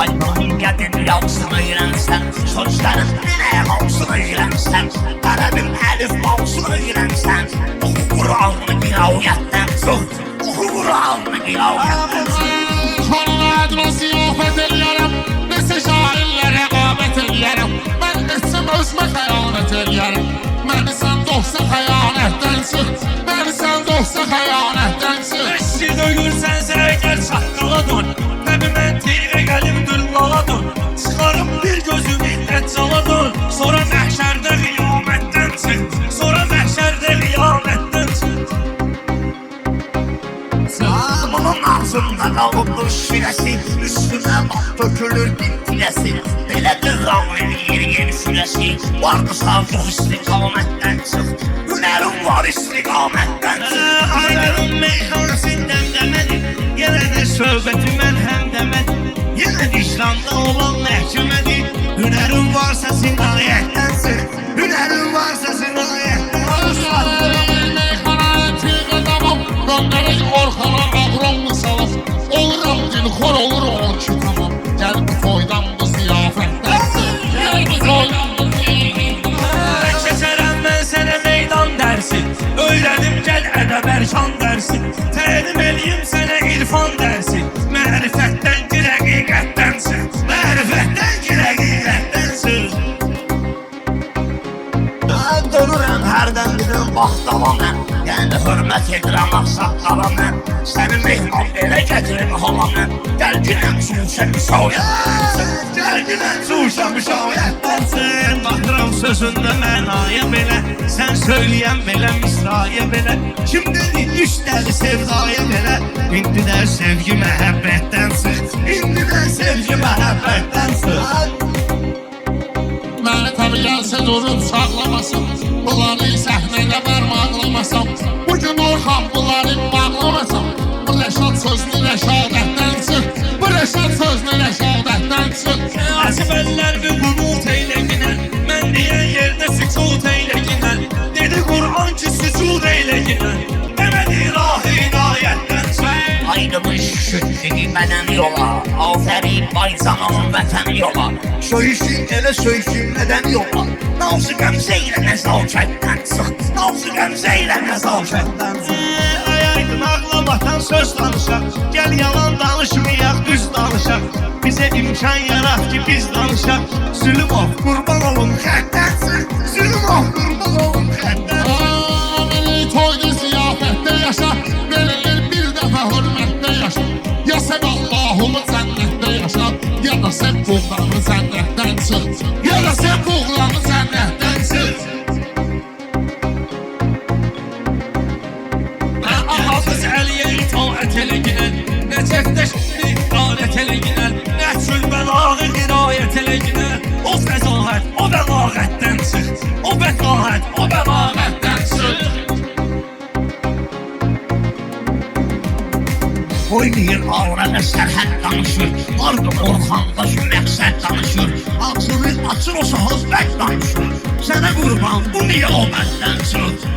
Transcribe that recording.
Aymanın qədin yavsını öyrənsən, sözlərin dinə mavsını öyrənsən, ərəbin əlif mavsını öyrənsən, oxu Qur'anı qirauyətdən çox, oxu Qur'anı qirauyətdən çox. Xanadına ziyafət eləyərəm, neçə şairlərə qamət eləyərəm, mən neçəm özmə xəyanət eləyərəm, məni sən doxsa xəyanətdən çıx, məni sən doxsa xəyanətdən çıx. Eşki döyürsən əgər çaqqala dön, təbi mən teyqə qəlim düllala dön, çıxarım bir gözüm illət cala dön, sonra məhşərdə qiyamətdən çıx, sonra məhşərdə qiyamətdən çıx. Bunun ağzında qalıbdır şirəsi, üstünə bak tökülür dintiləsi, belədir qanlı yeri şirəsi, vardısa yox istiqamətdən çıx, hünərin var istiqamətdən çıx. Ayların meyxanəsindən demədim, yenə də söhbəti mən həm demədim, yenə vicdanda olan məhkəmədir, hünərin varsa sinayətdən çıx, hünərin varsa sinayətdən çıx. Göndərək orxana ağrımlı salaf, oluram dilxor olur o ki tamam, gəl bu toydan bu ziyafətdən çıx, gəl bu toydan bu ziyafətdən. Keçərəm mən sənə meydan dərsi, öyrənim gəl ədəb ərkan dərsi, təlim eləyim sənə irfan dərsi, mərifətdən ki həqiqətdən çıx, mərifətdən ki həqiqətdən çıx. Mən dönürəm hərdən bilin baxdala mən, yəni hörmət edirəm axsaqqala mən, sənin mehman belə gətirim hala mən, gəlginəm sürüşə müşaviyyətdən, gəlginəm sürüşə müşaviyyətdən. Baxıram sözündə mənaya belə, sən söyləyən belə misraya belə, kim dedi düşdəli sevdaya belə, indi də sevgi məhəbbətdən çıx, indi də sevgi məhəbbətdən çıx. Məni tabi gəlsə durub sağlamasam, bunları səhnədə bərmaqlamasam, bugün Orxan bunları bağlamasam, bu rəşad sözlü rəşadətdən çıx, bu rəşad sözlü rəşadətdən çıx. Asibəllər bir qunut eyləginə, mən deyən yerdə sükut eyləginə, dedi Qur'an ki sücud eyləginə, demədi ilahi inayətdən çıx. Aydınmış şüddidi bədən yola, afərin baycanın vətən yola, söyüşün elə söyüşün nədən yola, nazı qəmzə ilə nəzakətdən çıx, nazı qəmzə ilə nəzakətdən çıx. Ay aydın ağlamatan söz danışaq, gəl yalan danışmayaq, düz danışaq, bizə imkan yarat ki biz danışaq, zülmov qurban olun xətdən çıx, zülmov qurban olun xətdən çıx. Beni toyda ziyafətdə yaşa, verilir bir dəfə hörmətdə yaşa, ya sən Allah'ımı cənnətdə yaşa, ya da sən buğlanı cənnətdən çıx, ya da sən buğlanı cənnətdən çıx. Hafız Əliyə itaət eləginən, Nəcəfdə şimdi iqarət eləginən, Nəhçül bəlağı qirayət eləginən, o fəzahət, o bəlağətdən çıx, o bəlağət, o bəlağətdən çıx. Oynayır avrədə sərhəd danışır, vardır Orxanda şu məqsəd danışır, ağzını açır o sahız bək danışır, sənə qurban bu niyə o məndən çıx,